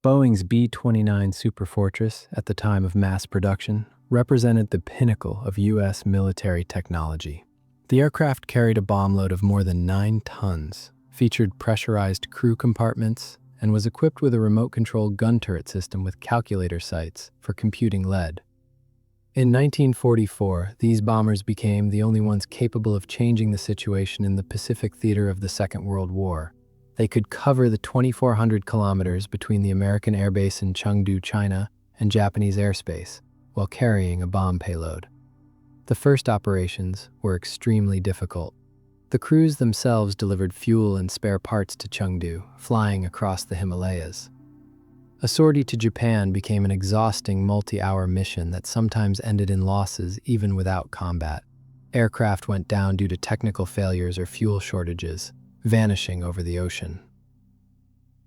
Boeing's B-29 Superfortress, at the time of mass production, represented the pinnacle of U.S. military technology. The aircraft carried a bomb load of more than 9 tons, featured pressurized crew compartments, and was equipped with a remote-controlled gun turret system with calculator sights for computing lead. In 1944, these bombers became the only ones capable of changing the situation in the Pacific theater of the Second World War. They could cover the 2,400 kilometers between the American airbase in Chengdu, China, and Japanese airspace, while carrying a bomb payload. The first operations were extremely difficult. The crews themselves delivered fuel and spare parts to Chengdu, flying across the Himalayas. A sortie to Japan became an exhausting multi-hour mission that sometimes ended in losses even without combat. Aircraft went down due to technical failures or fuel shortages, vanishing over the ocean.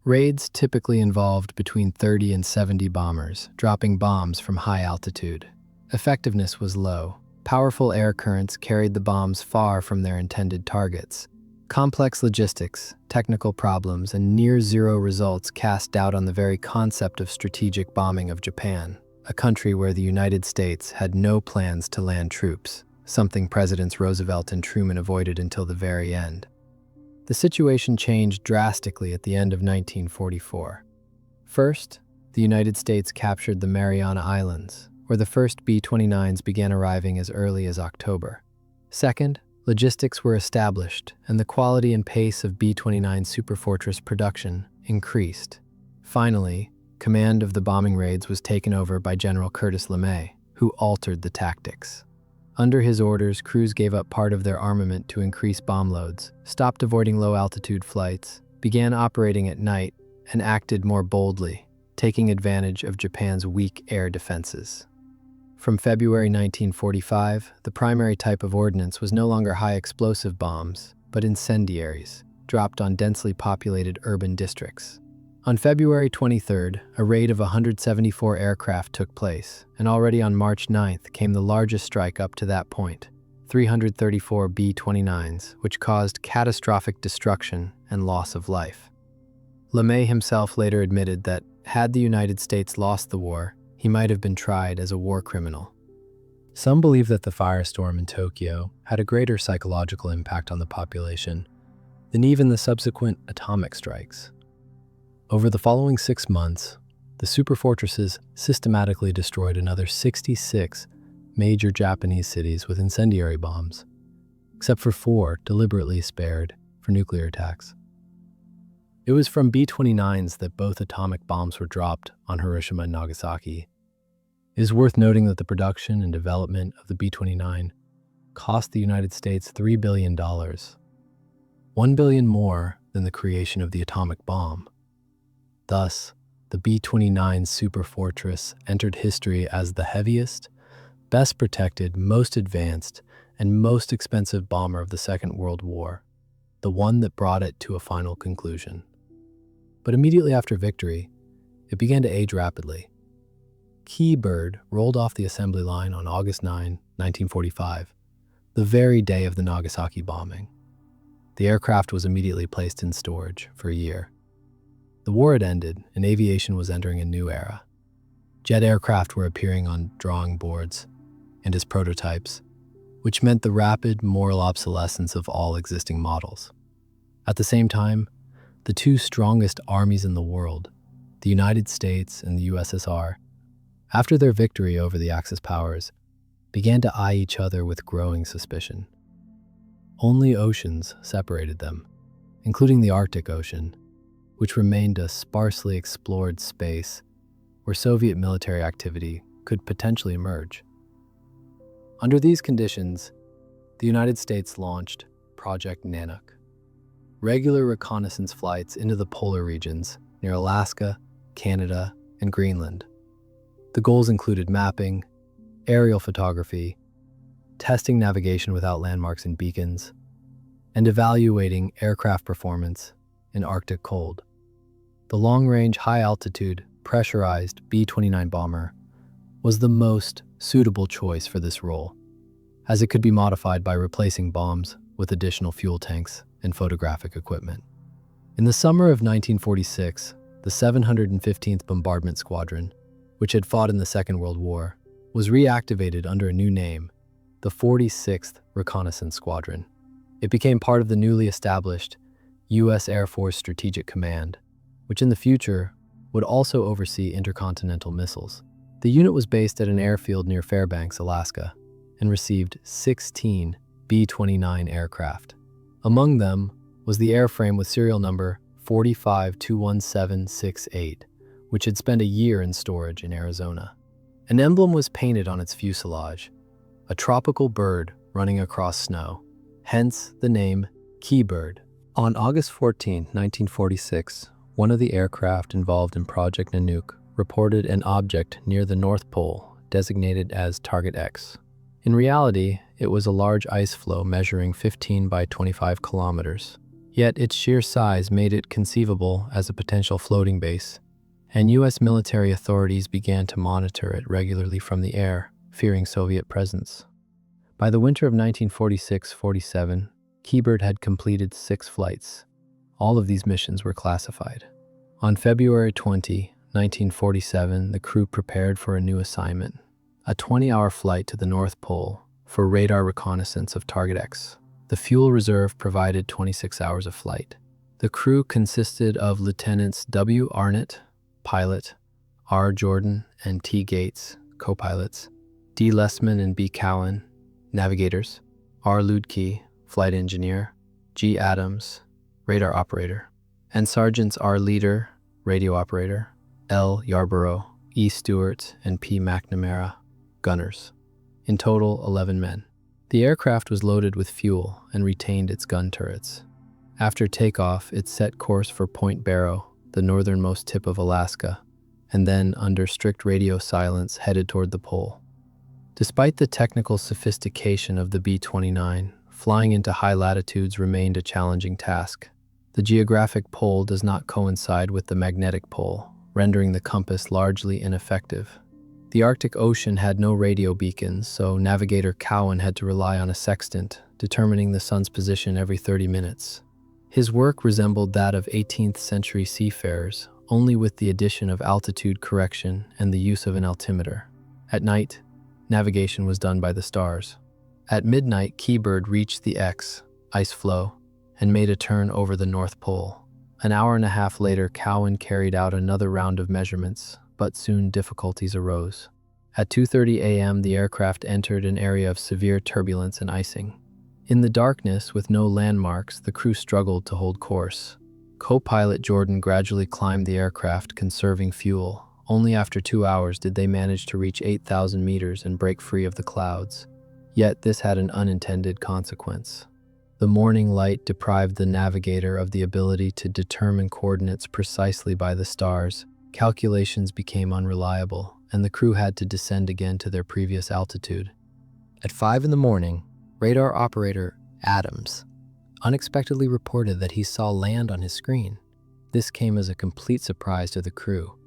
Raids typically involved between 30 and 70 bombers, dropping bombs from high altitude. Effectiveness was low. Powerful air currents carried the bombs far from their intended targets. Complex logistics, technical problems, and near-zero results cast doubt on the very concept of strategic bombing of Japan, a country where the United States had no plans to land troops, something Presidents Roosevelt and Truman avoided until the very end. The situation changed drastically at the end of 1944. First, the United States captured the Mariana Islands, where the first B-29s began arriving as early as October. Second, logistics were established, and the quality and pace of B-29 Superfortress production increased. Finally, command of the bombing raids was taken over by General Curtis LeMay, who altered the tactics. Under his orders, crews gave up part of their armament to increase bomb loads, stopped avoiding low-altitude flights, began operating at night, and acted more boldly, taking advantage of Japan's weak air defenses. From February 1945, the primary type of ordnance was no longer high-explosive bombs, but incendiaries, dropped on densely populated urban districts. On February 23rd, a raid of 174 aircraft took place, and already on March 9th came the largest strike up to that point, 334 B-29s, which caused catastrophic destruction and loss of life. LeMay himself later admitted that, had the United States lost the war, he might have been tried as a war criminal. Some believe that the firestorm in Tokyo had a greater psychological impact on the population than even the subsequent atomic strikes. Over the following 6 months, the superfortresses systematically destroyed another 66 major Japanese cities with incendiary bombs, except for 4 deliberately spared for nuclear attacks. It was from B-29s that both atomic bombs were dropped on Hiroshima and Nagasaki. It is worth noting that the production and development of the B-29 cost the United States $3 billion, $1 billion more than the creation of the atomic bomb. Thus, the B-29 Superfortress entered history as the heaviest, best protected, most advanced, and most expensive bomber of the Second World War, the one that brought it to a final conclusion. But immediately after victory, it began to age rapidly. Kee Bird rolled off the assembly line on August 9, 1945, the very day of the Nagasaki bombing. The aircraft was immediately placed in storage for a year. The war had ended, and aviation was entering a new era. Jet aircraft were appearing on drawing boards and as prototypes, which meant the rapid moral obsolescence of all existing models. At the same time, the 2 strongest armies in the world, the United States and the USSR, after their victory over the Axis powers, began to eye each other with growing suspicion. Only oceans separated them, including the Arctic Ocean, which remained a sparsely explored space where Soviet military activity could potentially emerge. Under these conditions, the United States launched Project Nanook, regular reconnaissance flights into the polar regions near Alaska, Canada, and Greenland. The goals included mapping, aerial photography, testing navigation without landmarks and beacons, and evaluating aircraft performance in Arctic cold. The long-range, high-altitude, pressurized B-29 bomber was the most suitable choice for this role, as it could be modified by replacing bombs with additional fuel tanks and photographic equipment. In the summer of 1946, The 715th Bombardment Squadron, which had fought in the Second World War, was reactivated under a new name, the 46th Reconnaissance Squadron. It became part of the newly established U.S. Air Force Strategic Command, which in the future would also oversee intercontinental missiles. The unit was based at an airfield near Fairbanks, Alaska, and received 16 B-29 aircraft. Among them was the airframe with serial number 4521768, which had spent a year in storage in Arizona. An emblem was painted on its fuselage, a tropical bird running across snow, hence the name Kee Bird. On August 14, 1946, one of the aircraft involved in Project Nanook reported an object near the North Pole designated as Target X. In reality, it was a large ice floe measuring 15 by 25 kilometers. Yet its sheer size made it conceivable as a potential floating base, and U.S. military authorities began to monitor it regularly from the air, fearing Soviet presence. By the winter of 1946-47, Kee Bird had completed 6 flights. All of these missions were classified. On February 20, 1947, the crew prepared for a new assignment, a 20-hour flight to the North Pole for radar reconnaissance of Target X. The fuel reserve provided 26 hours of flight. The crew consisted of Lieutenants W. Arnott, pilot, R. Jordan and T. Gates, co-pilots, D. Lessman and B. Cowan, navigators, R. Ludke, flight engineer, G. Adams, radar operator, and Sergeants R. Leader, radio operator, L. Yarborough, E. Stewart, and P. McNamara, gunners. In total, 11 men. The aircraft was loaded with fuel and retained its gun turrets. After takeoff, it set course for Point Barrow, the northernmost tip of Alaska, and then, under strict radio silence, headed toward the pole. Despite the technical sophistication of the B-29, flying into high latitudes remained a challenging task. The geographic pole does not coincide with the magnetic pole, rendering the compass largely ineffective. The Arctic Ocean had no radio beacons, so navigator Cowan had to rely on a sextant, determining the sun's position every 30 minutes. His work resembled that of 18th century seafarers, only with the addition of altitude correction and the use of an altimeter. At night, navigation was done by the stars. At midnight, Kee Bird reached the X, ice floe, and made a turn over the North Pole. An hour and a half later, Cowan carried out another round of measurements, but soon difficulties arose. At 2:30 a.m., the aircraft entered an area of severe turbulence and icing. In the darkness, with no landmarks, the crew struggled to hold course. Co-pilot Jordan gradually climbed the aircraft, conserving fuel. Only after 2 hours did they manage to reach 8,000 meters and break free of the clouds. Yet this had an unintended consequence. The morning light deprived the navigator of the ability to determine coordinates precisely by the stars. Calculations became unreliable, and the crew had to descend again to their previous altitude. At 5 in the morning, radar operator Adams unexpectedly reported that he saw land on his screen. This came as a complete surprise to the crew.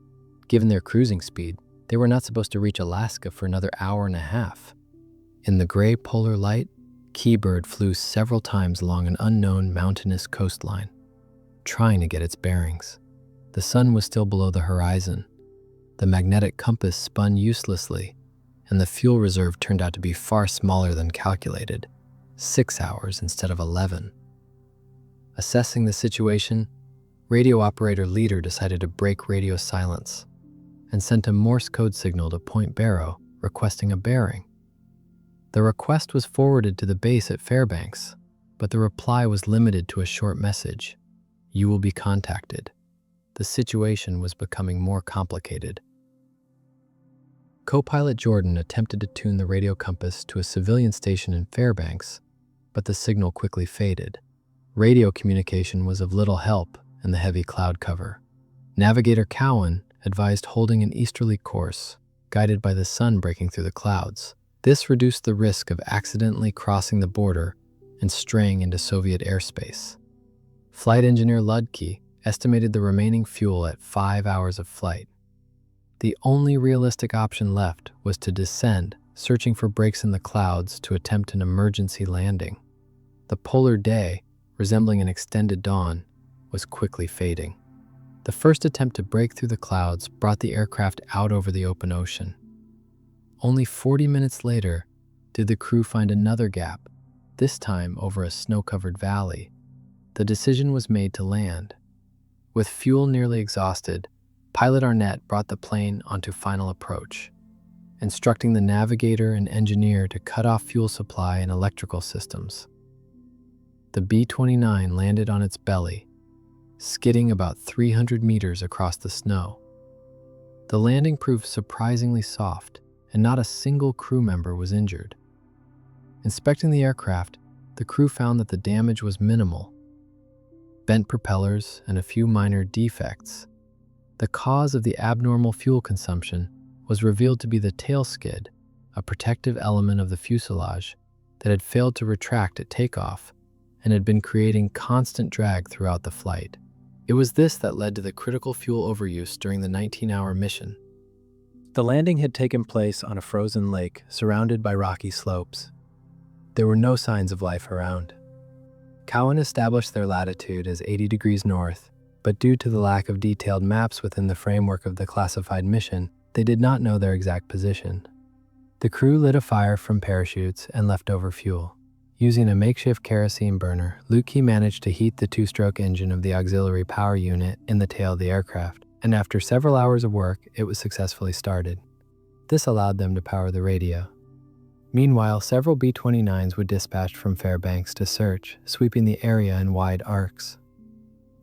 Given their cruising speed, they were not supposed to reach Alaska for another hour and a half. In the gray polar light, Kee Bird flew several times along an unknown mountainous coastline, trying to get its bearings. The sun was still below the horizon. The magnetic compass spun uselessly, and the fuel reserve turned out to be far smaller than calculated, 6 hours instead of 11. Assessing the situation, radio operator Leader decided to break radio silence and sent a Morse code signal to Point Barrow requesting a bearing. The request was forwarded to the base at Fairbanks, but the reply was limited to a short message: "You will be contacted." The situation was becoming more complicated. Co-pilot Jordan attempted to tune the radio compass to a civilian station in Fairbanks, but the signal quickly faded. Radio communication was of little help in the heavy cloud cover. Navigator Cowan advised holding an easterly course, guided by the sun breaking through the clouds. This reduced the risk of accidentally crossing the border and straying into Soviet airspace. Flight engineer Ludke estimated the remaining fuel at 5 hours of flight. The only realistic option left was to descend, searching for breaks in the clouds to attempt an emergency landing. The polar day, resembling an extended dawn, was quickly fading. The first attempt to break through the clouds brought the aircraft out over the open ocean. Only 40 minutes later did the crew find another gap, this time over a snow-covered valley. The decision was made to land. With fuel nearly exhausted, Pilot Arnett brought the plane onto final approach, instructing the navigator and engineer to cut off fuel supply and electrical systems. The B-29 landed on its belly, skidding about 300 meters across the snow. The landing proved surprisingly soft, and not a single crew member was injured. Inspecting the aircraft, the crew found that the damage was minimal. Bent propellers and a few minor defects. The cause of the abnormal fuel consumption was revealed to be the tail skid, a protective element of the fuselage that had failed to retract at takeoff and had been creating constant drag throughout the flight. It was this that led to the critical fuel overuse during the 19-hour mission. The landing had taken place on a frozen lake surrounded by rocky slopes. There were no signs of life around. Cowan established their latitude as 80 degrees north, but due to the lack of detailed maps within the framework of the classified mission, they did not know their exact position. The crew lit a fire from parachutes and leftover fuel. Using a makeshift kerosene burner, Kee managed to heat the two-stroke engine of the auxiliary power unit in the tail of the aircraft, and after several hours of work, it was successfully started. This allowed them to power the radio. Meanwhile, several B-29s were dispatched from Fairbanks to search, sweeping the area in wide arcs.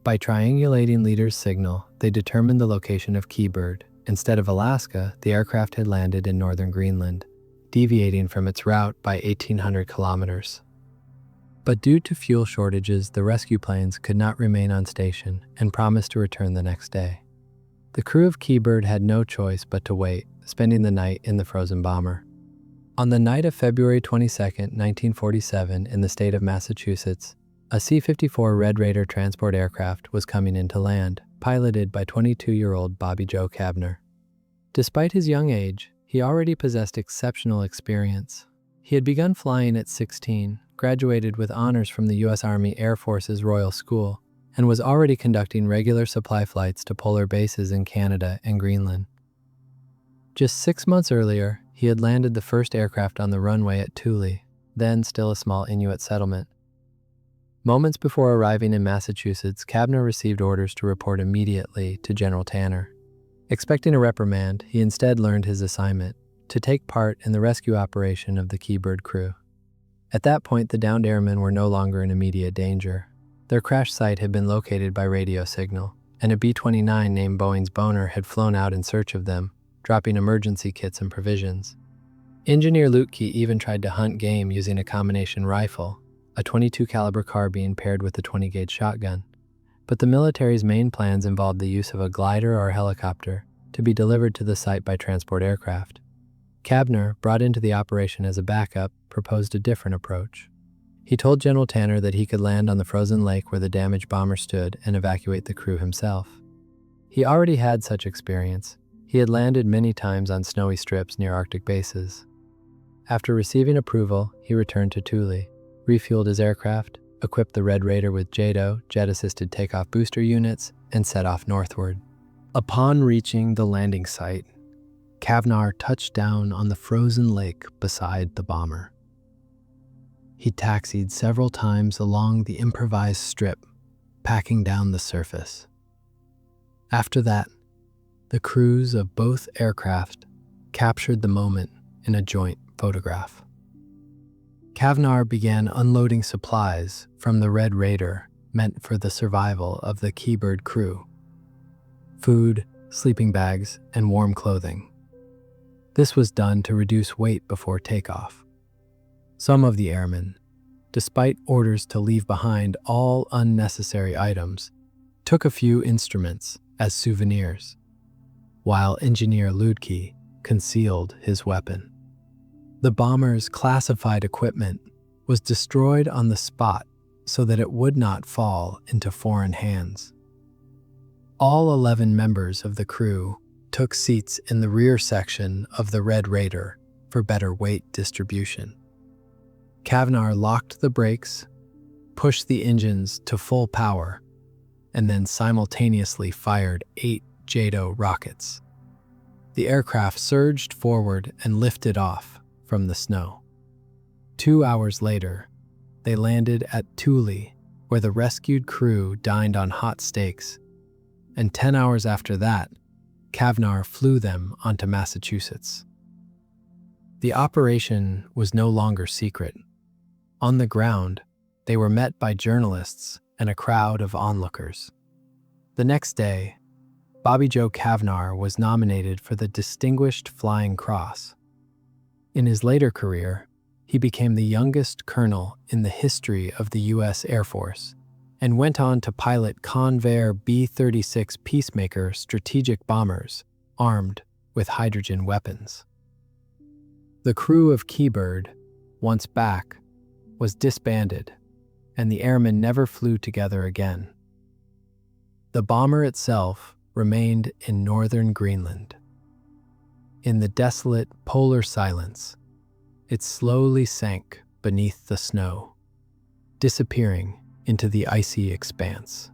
By triangulating Leader's signal, they determined the location of Kee Bird. Instead of Alaska, the aircraft had landed in northern Greenland, deviating from its route by 1,800 kilometers. But due to fuel shortages, the rescue planes could not remain on station and promised to return the next day. The crew of Kee Bird had no choice but to wait, spending the night in the frozen bomber. On the night of February 22, 1947, in the state of Massachusetts, a C-54 Red Raider transport aircraft was coming in to land, piloted by 22-year-old Bobby Joe Cavner. Despite his young age, he already possessed exceptional experience. He had begun flying at 16, graduated with honors from the U.S. Army Air Force's Royal School, and was already conducting regular supply flights to polar bases in Canada and Greenland. Just 6 months earlier, he had landed the first aircraft on the runway at Thule, then still a small Inuit settlement. Moments before arriving in Massachusetts, Cavner received orders to report immediately to General Tanner. Expecting a reprimand, he instead learned his assignment: to take part in the rescue operation of the Kee Bird crew. At that point, the downed airmen were no longer in immediate danger. Their crash site had been located by radio signal, and a B-29 named Boeing's Boner had flown out in search of them, dropping emergency kits and provisions. Engineer Kee even tried to hunt game using a combination rifle, a .22 caliber carbine paired with a 20-gauge shotgun. But the military's main plans involved the use of a glider or helicopter to be delivered to the site by transport aircraft. Cavner, brought into the operation as a backup, proposed a different approach. He told General Tanner that he could land on the frozen lake where the damaged bomber stood and evacuate the crew himself. He already had such experience. He had landed many times on snowy strips near Arctic bases. After receiving approval, he returned to Thule, refueled his aircraft, equipped the Red Raider with JATO, jet-assisted takeoff booster units, and set off northward. Upon reaching the landing site, Cavner touched down on the frozen lake beside the bomber. He taxied several times along the improvised strip, packing down the surface. After that, the crews of both aircraft captured the moment in a joint photograph. Cavner began unloading supplies from the Red Raider meant for the survival of the Kee Bird crew: food, sleeping bags, and warm clothing. This was done to reduce weight before takeoff. Some of the airmen, despite orders to leave behind all unnecessary items, took a few instruments as souvenirs, while Engineer Kee concealed his weapon. The bomber's classified equipment was destroyed on the spot so that it would not fall into foreign hands. All 11 members of the crew took seats in the rear section of the Red Raider for better weight distribution. Cavner locked the brakes, pushed the engines to full power, and then simultaneously fired 8 JATO rockets. The aircraft surged forward and lifted off from the snow. 2 hours later, they landed at Thule, where the rescued crew dined on hot steaks, and 10 hours after that, Kavnar flew them onto Massachusetts. The operation was no longer secret. On the ground, they were met by journalists and a crowd of onlookers. The next day, Bobby Joe Kavnar was nominated for the Distinguished Flying Cross. In his later career, he became the youngest colonel in the history of the U.S. Air Force and went on to pilot Convair B-36 Peacemaker strategic bombers armed with hydrogen weapons. The crew of Kee Bird, once back, was disbanded, and the airmen never flew together again. The bomber itself remained in northern Greenland. In the desolate polar silence, it slowly sank beneath the snow, disappearing into the icy expanse.